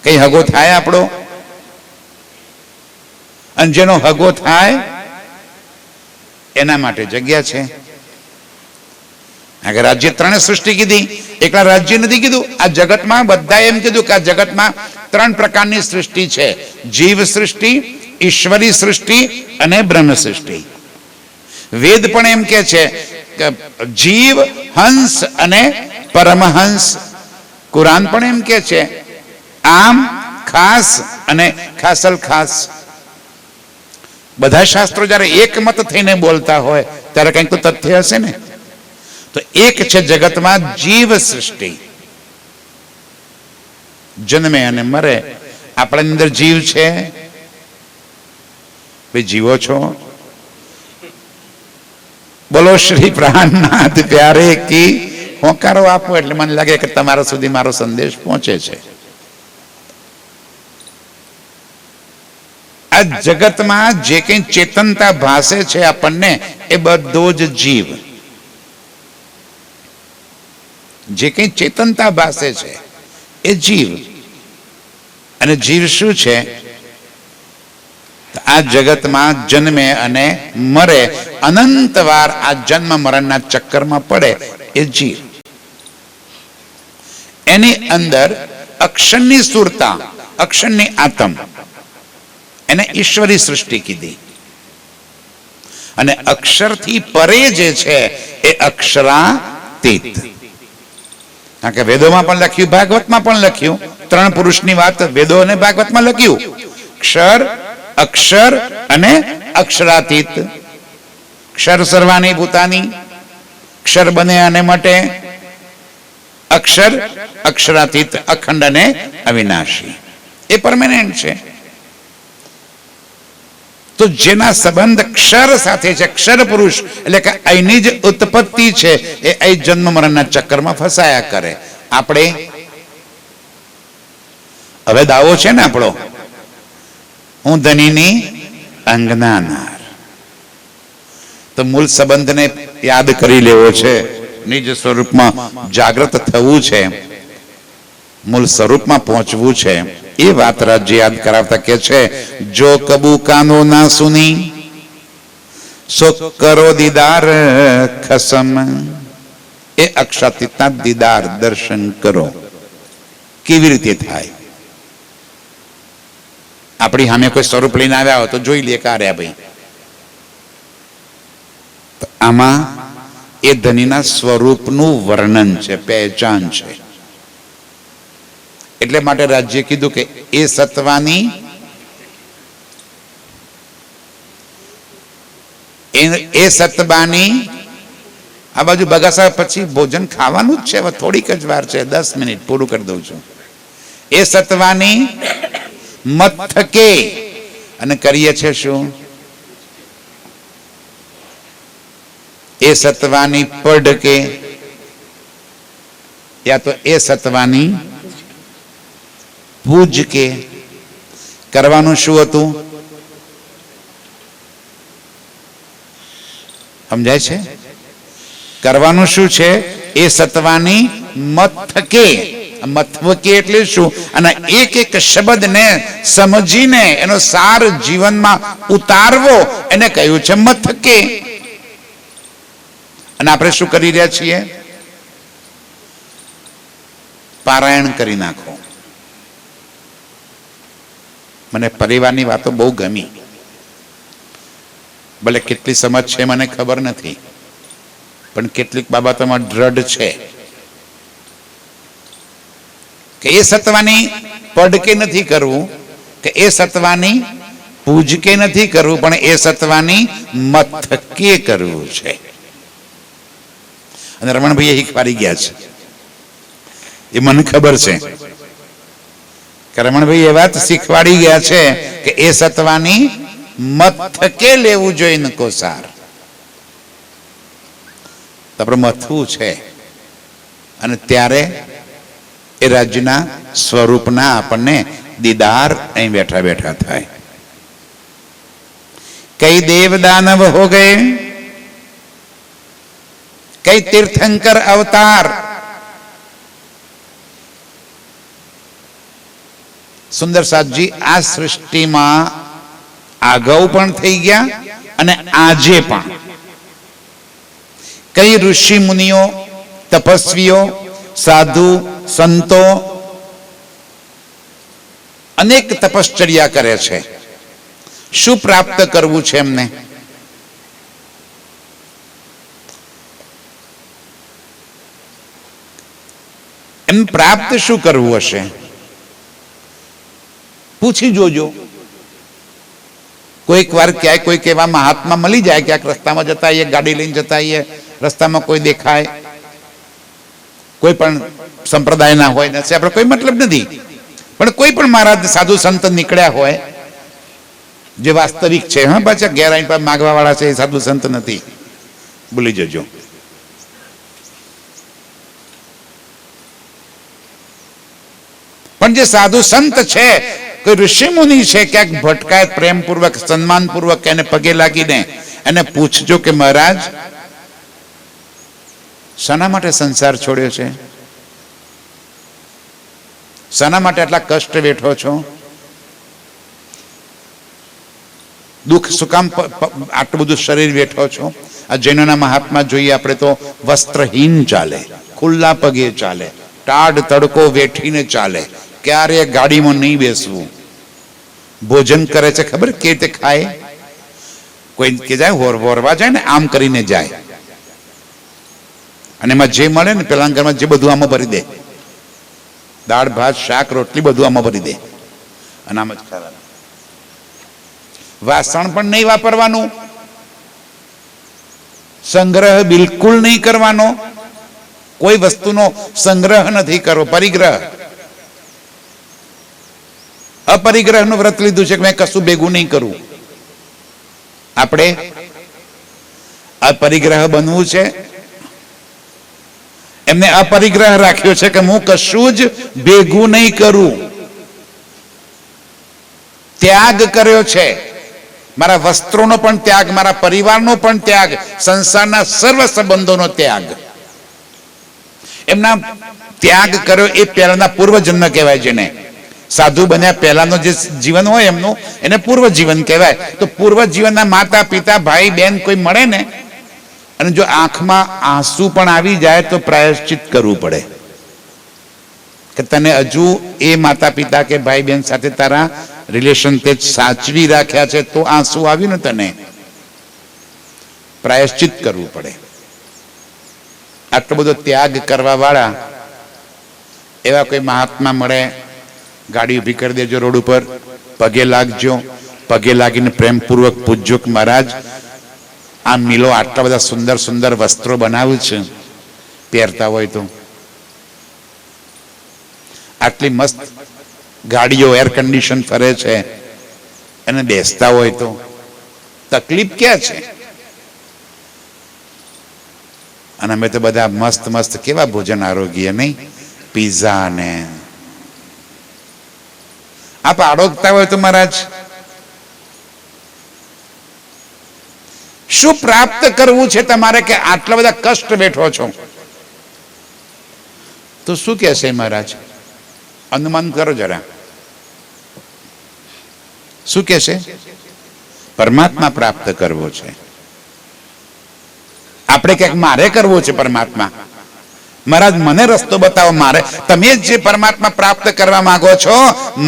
કઈ હગો થાય આપણો? અને જેનો હગો થાય એના માટે જગ્યા છે. આગળ રાજ્ય ત્રણે સૃષ્ટિ કીધી, એકલા રાજ્ય નથી કીધું. આ જગતમાં બધા એમ કીધું કે આ જગતમાં ત્રણ પ્રકારની સૃષ્ટિ છે: જીવ સૃષ્ટિ, ઈશ્વરી સૃષ્ટિ અને બ્રહ્મ સૃષ્ટિ. વેદ પણ એમ કે છે કે જીવ, હંસ અને પરમહંસ. કુરાન પણ એમ કે છે આમ, ખાસ અને ખાસલ ખાસ. બધા શાસ્ત્રો જ્યારે એકમત થઈને બોલતા હોય ત્યારે કંઈક તો તથ્ય હશે ને. તો એક છે જગતમાં જીવ સૃષ્ટિ, જન્મે અને મરે. આપણી અંદર જીવ છે, ભાઈ જીવો છો? બોલો શ્રી પ્રાણનાથ પ્યારે કી. હોંકારો આપો એટલે મને લાગે કે તમારા સુધી મારો સંદેશ પહોંચે છે. આ જગતમાં જે કંઈ ચેતનતા ભાસે છે આપણને, એ બધો જ જીવ. જે કંઈ ચેતનતા ભાસે છે એ જીવ. અને જીવ શું છે? આ જગતમાં જન્મે અને મરે, અનંત વાર આ જન્મ મરણના ચક્કરમાં પડે એ જીવ. એની અંદર અક્ષરની સુરતા, અક્ષરની આતમ, એને ઈશ્વરી સૃષ્ટિ કીધી. અને અક્ષરથી પરે જે છે એ અક્ષરાતીત. કારણ કે વેદોમાં પણ લખ્યું, ભાગવતમાં પણ લખ્યું. ત્રણ પુરુષની વાત વેદો અને ભાગવતમાં લખ્યું: ક્ષર, અક્ષર અને અક્ષરાતીત. ક્ષર સર્વાણી ભૂતાની, ક્ષર બને અને મટે. અક્ષર અક્ષરાતીત, અખંડ અને અવિનાશી. એ પરમેનન્ટ છે. તો જેના સંબંધ ક્ષર સાથે છે, ક્ષર પુરુષ એટલે કે અહીંની જ ઉત્પત્તિ છે, એ અહીં જન્મ મરણના ચક્કરમાં ફસાયા કરે. આપણે હવે દાવો છે ને આપણો, હું ધનીની અંગનાનાર. તો મૂળ સંબંધને યાદ કરી લેવો છે, નિજ સ્વરૂપમાં જાગૃત થવું છે, મૂળ સ્વરૂપમાં પહોંચવું છે. એ વાત રાજ્ય યાદ કરાવતા કે છે, જો કબુ કાનો ના સુની સો કરો દીદાર ખસમ. એ અક્ષરાતીતના દીદાર દર્શન કરો. કેવી રીતે થાય? આપણી સામે કોઈ સ્વરૂપ લઈને આવ્યા હોય તો જોઈ લે કાર્યા ભાઈ. તો આમાં એ ધનીના સ્વરૂપનું વર્ણન છે, પહેચાન છે. એટલે માટે રાજ્ય કીધું કે એ સત્વાની, એ સતબાની. આ બાજુ બગાસા પછી ભોજન ખાવાનું જ છે, હવે થોડીક જ વાર છે, 10 મિનિટ પૂરું કરી દઉં છું. એ સત્વાની મથકે, અને કરીએ છે શું? એ સત્વાની પડકે, યા તો એ સત્વાની પૂજ કે. કરવાનું શું હતું? સમજાય છે? કરવાનું શું છે? એ સત્વાની મથકે. મથકે એટલે શું? અને એક એક શબ્દને સમજીને એનો સાર જીવનમાં ઉતારવો, એને કહ્યું છે મથકે. અને આપણે શું કરી રહ્યા છીએ? પારાયણ કરી નાખો. મને પરિવારની વાતો બહુ ગમી. ભલે કેટલી સમજ છે મને ખબર નથી, પણ કેટલીક બાબતોમાં દ્રઢ છે કે એ સત્વાની પડકે નથી કરવું, કે એ સત્વાની પૂજકે નથી કરવું, પણ એ સત્વાની મથકે કરવું છે. અને રમણભાઈ શીખવાડી ગયા છે, એ મને ખબર છે કે રમણભાઈ એ વાત શીખવાડી ગયા છે કે એ સત્વાની મથકે લેવું જોઈએ નકો સાર. આપણે મથવું છે, અને ત્યારે એ રાજ્યના સ્વરૂપના આપણને દીદાર અહીં બેઠા બેઠા થાય. कई देव दानव हो गए, कई तीर्थंकर अवतार। सुंदर साथ जी आ सृष्टि में आगाऊ पण थई गया अने आजे पण कई ऋषि मुनिओ, तपस्वीओ, साधु संतो अनेक तपश्चर्या करे छे। शु प्राप्त करवू छे एमने? एम प्राप्त शु करवू हशे? पूछी जोजो। कोईक वार क्या कोई केवा महात्मा मળી જાય કે રસ્તા માં જતા આઈએ, ગાડી લઈને જતા આઈએ, રસ્તામાં કોઈ દેખાય, કોઈ પણ સંપ્રદાયના હોય ને આપણે કોઈ મતલબ નથી, પણ કોઈ પણ મહારાજ સાધુ સંત નીકળ્યા હોય જે વાસ્તવિક છે, હા પાછા ગેરાઈ પર માગવા વાળા છે, સાધુ સંત નથી, ભૂલી જજો। પણ જે સાધુ સંત છે, કોઈ ઋષિ મુનિ છે, ક્યાંક ભટકાય પ્રેમપૂર્વક સન્માનપૂર્વક એને પગે લાગીને એને પૂછજો કે મહારાજ શાના માટે સંસાર છોડ્યો છે, શાના માટે આટલા કષ્ટ વેઠો છો, દુઃખ શું કામ આટલું બધું શરીર વેઠો છો? આ જૈનોના મહાત્મા જોઈએ આપણે તો વસ્ત્રહીન ચાલે, ખુલ્લા પગે ચાલે, ટાઢ તડકો વેઠીને ચાલે, ક્યારે ગાડીમાં નહીં બેસવું, ભોજન કરે છે ખબર કે રીતે ખાય? કોઈ કે જાય હોરવા જાય ને આમ કરીને જાય, અને એમાં જે મળે ને પેલા ઘરમાં જે બધું આમાં ભરી દે, દાળ ભાત શાક રોટલી બધું આમાં ભરી દે અને આમ જ ખાવાનું। વાસણ પણ નહીં વાપરવાનું, સંગ્રહ બિલકુલ નહીં કરવાનો, કોઈ વસ્તુનો સંગ્રહ નથી કરવો, પરિગ્રહ। અપરિગ્રહનું વ્રત લીધું છે કે મેં કશું ભેગું નહીં કરું। આપણે અપરિગ્રહ બનવું છે, એમને અપરિગ્રહ રાખ્યો છે કે હું કશું જ ભેગું નહીં કરું, ત્યાગ કર્યો છે, મારા વસ્ત્રોનો પણ ત્યાગ, મારા પરિવારનો પણ ત્યાગ, સંસારના સર્વ સંબંધોનો ત્યાગ। એમના ત્યાગ કર્યો એ પહેલાના પૂર્વજન્મ કહેવાય, જેને સાધુ બન્યા પહેલાનો જે જીવન હોય એમનું એને પૂર્વ જીવન કહેવાય। તો પૂર્વ જીવનના માતા પિતા ભાઈ બહેન કોઈ મળે ને અને જો આંખમાં આંસુ પણ આવી જાય તો પ્રાયશ્ચિત કરવું પડે કે તને હજુ એ માતા પિતા કે ભાઈ બહેન સાથે તારા રિલેશન તે સાચવી રાખ્યા છે તો આંસુ આવ્યું ને તને, પ્રાયશ્ચિત કરવું પડે। આટલો બધો ત્યાગ કરવા વાળા એવા કોઈ મહાત્મા મળે, ગાડી ઉભી કરી દેજો રોડ ઉપર, પગે લાગજો, પગે લાગીને પ્રેમપૂર્વક પૂછજો કે મહારાજ આ મિલો આટલા બધા સુંદર સુંદર વસ્ત્રો બનાવ્યું છે, પહેરતા હોય તો, આટલી મસ્ત ગાડીઓ એર કન્ડિશન ફરે છે અને બેસતા હોય તો તકલીફ ક્યાં છે? અને અમે તો બધા મસ્ત મસ્ત કેવા ભોજન આરોગ્ય નહીં, પીઝા ને આપ આરોગતા હોય તો મહારાજ શું પ્રાપ્ત કરવું છે તમારે કે આટલા બધા કષ્ટ બેઠો છો? તો શું કહેશે મહારાજ? અનુમાન કરો જરા, શું કહેશે? પરમાત્મા પ્રાપ્ત કરવો છે। આપણે ક્યાંક મારે કરવો છે પરમાત્મા, મહારાજ મને રસ્તો બતાવો, મારે તમે જે પરમાત્મા પ્રાપ્ત કરવા માંગો છો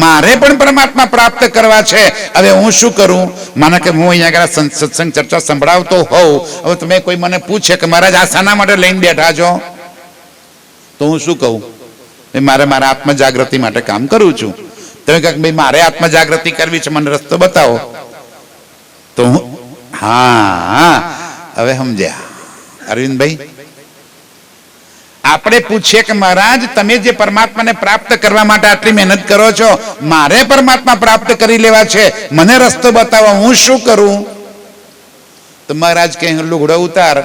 મારે પણ પરમાત્મા પ્રાપ્ત કરવા છે, હવે હું શું કરું? માનો કે હું અહીંયા સત્સંગ ચર્ચા સંભળાવતો હોઉં, હવે તમે કોઈ મને પૂછે કે મહારાજ આ શાના માટે લઈને બેઠા છો, તો હું શું કહું? મારે મારા આત્મ જાગૃતિ માટે કામ કરું છું। તમે કહો ભાઈ મારે આત્મ જાગૃતિ કરવી છે, મને રસ્તો બતાવો, તો હું હા હવે સમજ્યા અરવિંદભાઈ। આપણે પૂછીએ કે મહારાજ તમે જે પરમાત્માને પ્રાપ્ત કરવા માટે આટલી મહેનત કરો છો, મારે પરમાત્મા પ્રાપ્ત કરી લેવા છે, મને રસ્તો બતાવો, હું શું કરું? તો મહારાજ કહે લુગડો ઉતાર,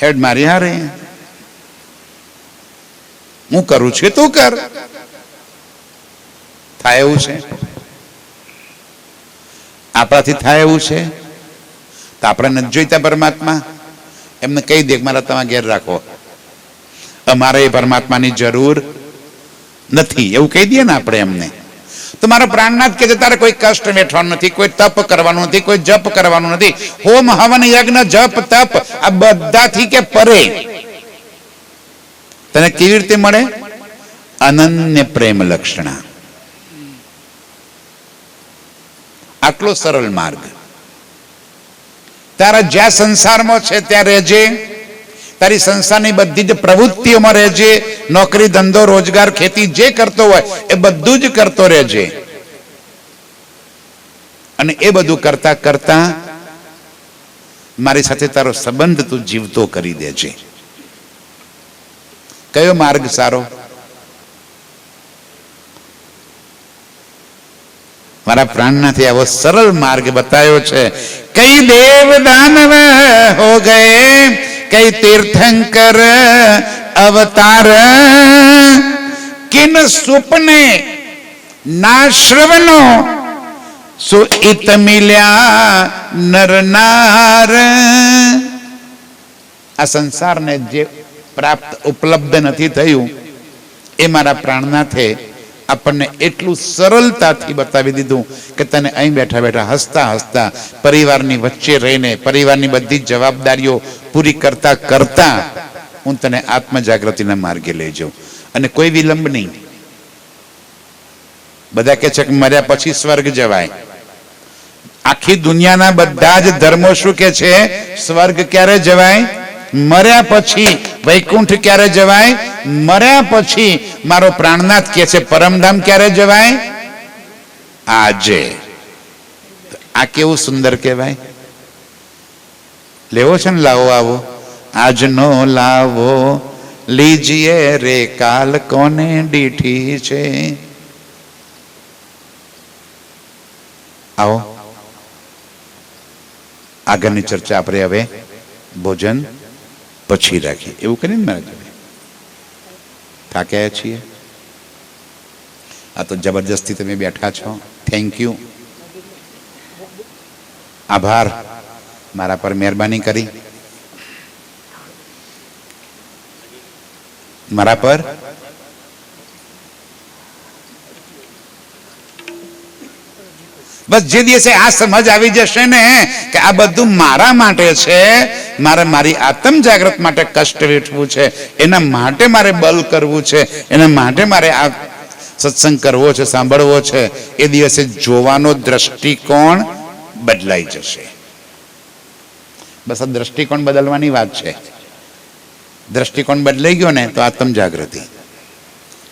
હેડ મારી હારે, હું કરું છું તું કર। થાય એવું છે? આપણાથી થાય એવું છે? તો આપણે નથી જોઈતા પરમાત્મા? એમને કહી દે મારા તમારા ઘેર રાખો, અમારે એ પરમાત્માની જરૂર નથી, એવું કહી દઈએ ને આપણે એમને. તો મારો પ્રાણનાથ કહે છે તારે કોઈ કષ્ટ વેઠવાનું નથી, કોઈ તપ કરવાનું નથી, કોઈ જપ કરવાનું નથી. હોમ હવન યજ્ઞ જપ તપ આ બધાથી કે પરે. તને કેવી રીતે મળે? અનન્ય પ્રેમ લક્ષણા. આટલો સરળ માર્ગ. તારા જ્યાં સંસારમાં છે ત્યાં રહેજે, તારી સંસારની બધી જ પ્રવૃત્તિઓમાં રહેજે, નોકરી ધંધો રોજગાર ખેતી જે કરતો હોય એ બધું જ કરતો રહેજે. અને એ બધું કરતા કરતા મારી સાથે તારો સંબંધ તું જીવતો કરી દેજે. કયો માર્ગ સારો? મારા પ્રાણનાથે આવો સરળ માર્ગ બતાવ્યો છે. કઈ દેવ દાનવ હો ગયે, કઈ તીર્થંકર અવતાર, કિન સુપને ના શ્રવનો સુઈત મિલ્યા નર નાર. આ સંસારને જે પ્રાપ્ત ઉપલબ્ધ નથી થયું એ મારા પ્રાણનાથે આપણને એટલું સરળતાથી બતાવી દીધું કે તને અહીં બેઠા બેઠા હસતા હસતા પરિવારની વચ્ચે રહીને પરિવારની બધી જવાબદારીઓ પૂરી કરતા કરતા હું તને આત્મજાગૃતિના માર્ગે લઈ જાઉં. અને કોઈ વિલંબ નહીં. બધા કહે છે કે મર્યા પછી સ્વર્ગ જવાય. આખી દુનિયાના બધા જ ધર્મો શું કે છે? સ્વર્ગ ક્યારે જવાય? મર્યા પછી. વૈકુંઠ ક્યારે જવાય? મર્યા પછી. મારો પ્રાણનાથ કહે છે પરમધામ ક્યારે જવાય? આજે. આ કેવું સુંદર કહેવાય. લેવો છે ને લાવો આવો? આજનો લાવો લીજીએ રે, કાલ કોને દીઠી છે. આવો આગળની ચર્ચા આપણે હવે ભોજન પછી રાખીએ. એવું કરીને મારા જોડે થાક્યા છીએ. આ તો જબરજસ્તી તમે બેઠા છો. Thank you. આભાર મારા પર મહેરબાની કરી. મારા પર બસ જે દિવસે આ સમજ આવી જશે ને કે આ બધું મારા માટે છે, મારે મારી આત્મ જાગૃત માટે કષ્ટ વેઠવું છે, એના માટે મારે બલ કરવું છે, એના માટે મારે આ સત્સંગ કરવો છે, સાંભળવો છે, એ દિવસે જોવાનો દ્રષ્ટિકોણ બદલાઈ જશે. બસ આ દ્રષ્ટિકોણ બદલવાની વાત છે. દ્રષ્ટિકોણ બદલાઈ ગયો ને તો આત્મ જાગૃતિ.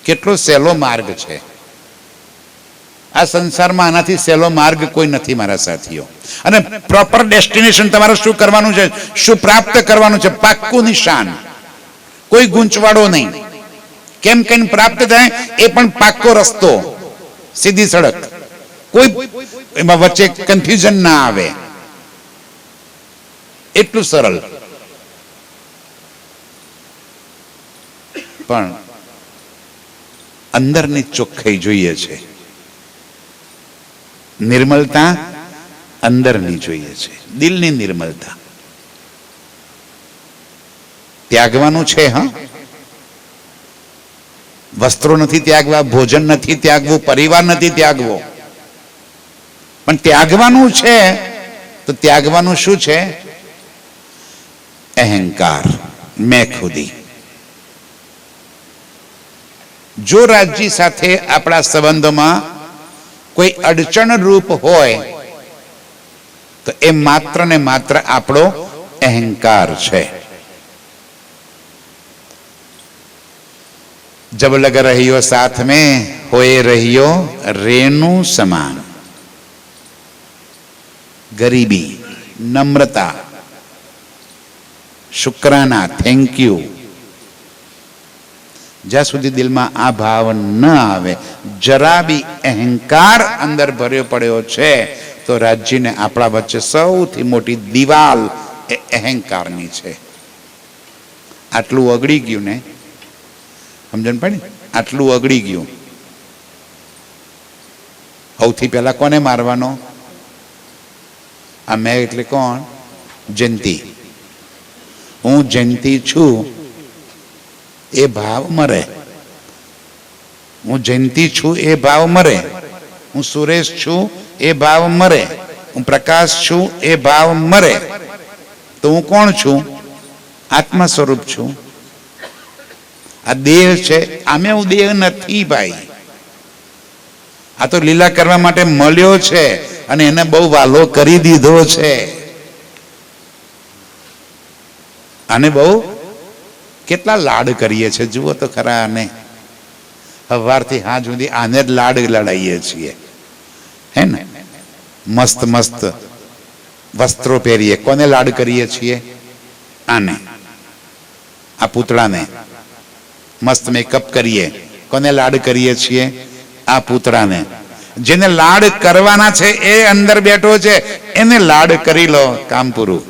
કેટલો સહેલો માર્ગ છે. આ સંસારમાં આનાથી સહેલો માર્ગ કોઈ નથી મારા સાથીઓ. અને પ્રોપર ડેસ્ટિનેશન તમારે શું કરવાનું છે, શું પ્રાપ્ત કરવાનું છે, પાક્કું નિશાન, કોઈ ગૂંચવાડો નહીં. કેમ કઈ પ્રાપ્ત થાય એ પણ પાક્કો રસ્તો, સીધી સડક, કોઈ એમાં વચ્ચે કન્ફ્યુઝન ના આવે. એટલું સરળ. પણ અંદરની ચોખ્ખાઈ જોઈએ છે, નિર્મલતા અંદરની જોઈએ છે, દિલની નિર્મલતા. ત્યાગવાનું છે. હા, વસ્ત્રો નથી ત્યાગવા, ભોજન નથી ત્યાગવું, પરિવાર નથી ત્યાગવો, પણ ત્યાગવાનું છે. તો ત્યાગવાનું શું છે? અહંકાર, મેં ખુદી. જો રાજ્ય સાથે આપણા સંબંધોમાં કોઈ અડચણ રૂપ હોય તો એ માત્ર ને માત્ર આપણો અહંકાર છે. જબ લગ રહ્યો સાથ में होए રહ્યો રેણુ સમાન. ગરીબી, નમ્રતા, શુક્રાના, થેન્ક યુ, જ્યાં સુધી દિલમાં આ ભાવ ન આવે, જરા બી અહંકાર અંદર ભર્યો પડ્યો છે, તો રાજ્યને આપણા વચ્ચે સૌથી મોટી દિવાલ એ અહંકારની છે. આટલું અગડી ગયું ને, સમજણ પડી? આટલું અગડી ગયું. સૌથી પહેલા કોને મારવાનો? આ મેં એટલે કોણ? જયંતિ, હું જયંતિ છું એ ભાવ મરે. હું જયંતિ છું એ ભાવ મરે. હું સુરેશ છું એ ભાવ મરે. હું પ્રકાશ છું એ ભાવ મરે. તો હું કોણ છું? આત્મા સ્વરૂપ છું. આ દેહ છે, આમે હું દેહ નથી ભાઈ. આ તો લીલા કરવા માટે મળ્યો છે અને એને બહુ વાલો કરી દીધો છે. આને બહુ કેટલા લાડ કરીએ છીએ જુઓ તો ખરા. આને સવારથી હાથ સુધી આને જ લાડ લડાઈએ છીએ, હે ને? મસ્ત મસ્ત વસ્ત્રો પહેરીએ, કોને લાડ કરીએ છીએ? આને, આ પૂતળાને. મસ્ત મેકઅપ કરીએ, કોને લાડ કરીએ છીએ? આ પૂતળાને. જેને લાડ કરવાના છે એ અંદર બેઠો છે, એને લાડ કરી લો, કામ પૂરું.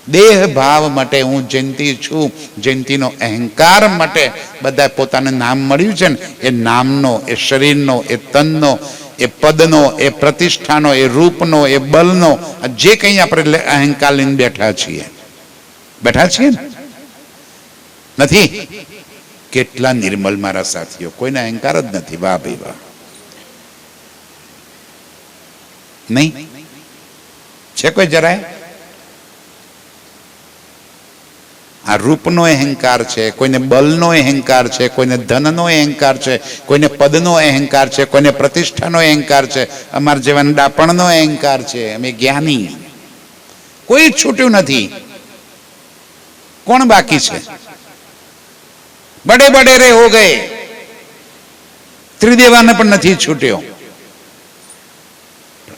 દેહ ભાવ માટે હું જયંતિ છું, જયંતિનો અહંકાર માટે બધા પોતાનું નામ મળ્યું છે ને, એ નામનો, એ શરીરનો, એ તનનો, એ પદનો, એ પ્રતિષ્ઠાનો, એ રૂપનો, એ બલનો, જે કંઈ આપણે અહંકાર લઈને બેઠા છીએ ને? નથી? કેટલા નિર્મલ મારા સાથીઓ, કોઈને અહંકાર જ નથી. વાહ ભાઈ વાહ. નહીં છે કોઈ જરાય? આ રૂપનો અહંકાર છે, કોઈને બલનો અહંકાર છે, કોઈને ધનનો અહંકાર છે, કોઈને પદનો અહંકાર છે, કોઈને પ્રતિષ્ઠાનો અહંકાર છે, અમારા જેવા ડાપણનો અહંકાર છે. અમે જ્ઞાની, કોઈ છૂટ્યું નથી. કોણ બાકી છે? બડે બડે રે હો ગયે. ત્રિદેવાને પણ નથી છૂટ્યો.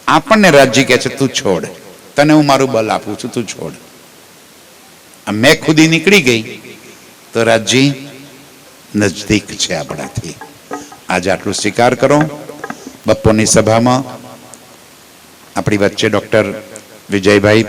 આપણને રાજ્ય કહે છે તું છોડ, તને હું મારું બલ આપું છું, તું છોડ. મેં ખુદી નીકળી ગઈ તો રાજ્ય નજદીક છે આપણાથી. આજે આટલું સ્વીકાર કરો. બપોરની સભામાં આપણી વચ્ચે ડોક્ટર વિજયભાઈ